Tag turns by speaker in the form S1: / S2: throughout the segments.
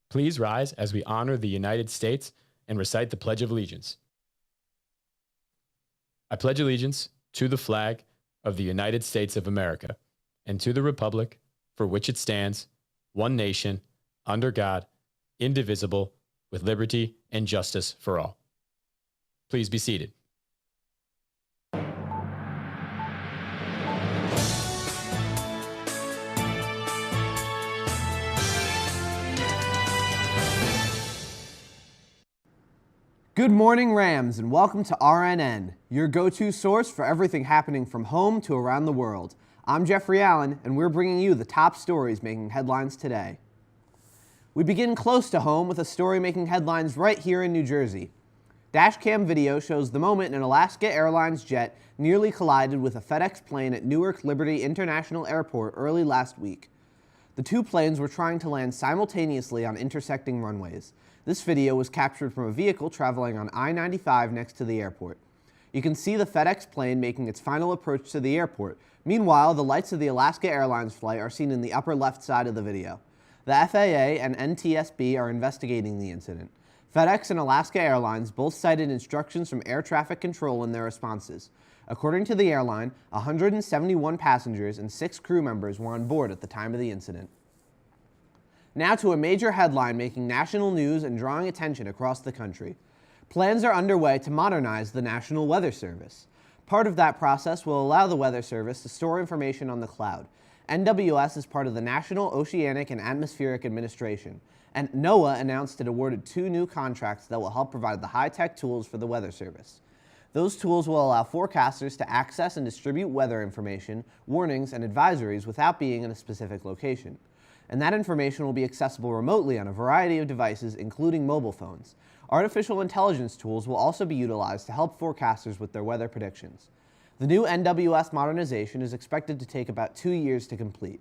S1: Please rise as we honor the United States and recite the Pledge of Allegiance. I pledge allegiance to the flag of the United States of America and to the republic for which it stands, one nation, under God, indivisible, with liberty and justice for all. Please be seated.
S2: Good morning, Rams, and welcome to RNN, your go-to source for everything happening from home to around the world. I'm Jeffrey Allen, and we're bringing you the top stories making headlines today. We begin close to home with a story making headlines right here in New Jersey. Dashcam video shows the moment an Alaska Airlines jet nearly collided with a FedEx plane at Newark Liberty International Airport early last week. The two planes were trying to land simultaneously on intersecting runways. This video was captured from a vehicle traveling on I-95 next to the airport. You can see the FedEx plane making its final approach to the airport. Meanwhile, the lights of the Alaska Airlines flight are seen in the upper left side of the video. The FAA and NTSB are investigating the incident. FedEx and Alaska Airlines both cited instructions from air traffic control in their responses. According to the airline, 171 passengers and 6 crew members were on board at the time of the incident. Now to a major headline making national news and drawing attention across the country. Plans are underway to modernize the National Weather Service. Part of that process will allow the Weather Service to store information on the cloud. NWS is part of the National Oceanic and Atmospheric Administration, and NOAA announced it awarded 2 new contracts that will help provide the high-tech tools for the Weather Service. Those tools will allow forecasters to access and distribute weather information, warnings, and advisories without being in a specific location. And that information will be accessible remotely on a variety of devices, including mobile phones. Artificial intelligence tools will also be utilized to help forecasters with their weather predictions. The new NWS modernization is expected to take about 2 years to complete.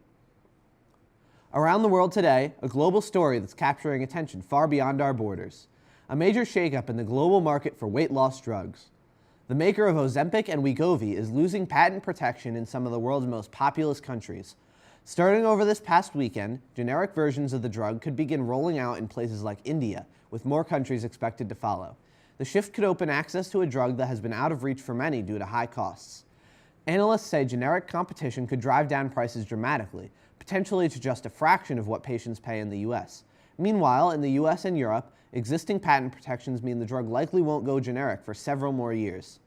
S2: Around the world today, a global story that's capturing attention far beyond our borders. A major shakeup in the global market for weight loss drugs. The maker of Ozempic and Wegovy is losing patent protection in some of the world's most populous countries. Starting over this past weekend, generic versions of the drug could begin rolling out in places like India, with more countries expected to follow. The shift could open access to a drug that has been out of reach for many due to high costs. Analysts say generic competition could drive down prices dramatically, potentially to just a fraction of what patients pay in the US. Meanwhile, in the US and Europe, existing patent protections mean the drug likely won't go generic for several more years.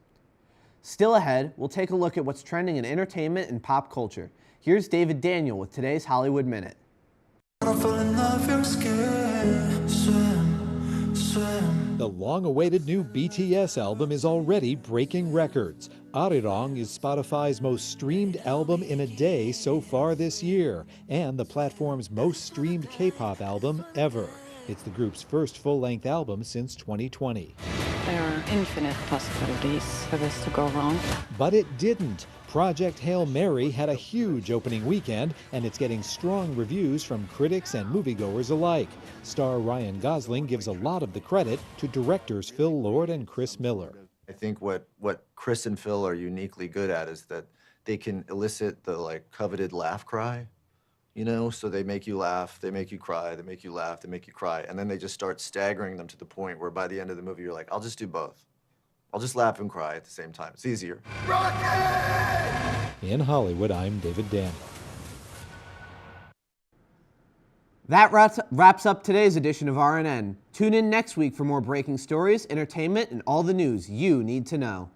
S2: Still ahead, we'll take a look at what's trending in entertainment and pop culture. Here's David Daniel with today's Hollywood Minute.
S3: The long-awaited new BTS album is already breaking records. Arirang is Spotify's most streamed album in a day so far this year, and the platform's most streamed K-pop album ever. It's the group's first full-length album since 2020.
S4: There are infinite possibilities for this to go wrong.
S3: But it didn't. Project Hail Mary had a huge opening weekend, and it's getting strong reviews from critics and moviegoers alike. Star Ryan Gosling gives a lot of the credit to directors Phil Lord and Chris Miller.
S5: I think what Chris and Phil are uniquely good at is that they can elicit the coveted laugh cry, you know, so they make you laugh, they make you cry, they make you laugh, they make you cry, and then they just start staggering them to the point where by the end of the movie you're like, I'll just do both. I'll just laugh and cry at the same time. It's easier.
S3: In Hollywood, I'm David Daniel.
S2: That wraps up today's edition of RNN. Tune in next week for more breaking stories, entertainment, and all the news you need to know.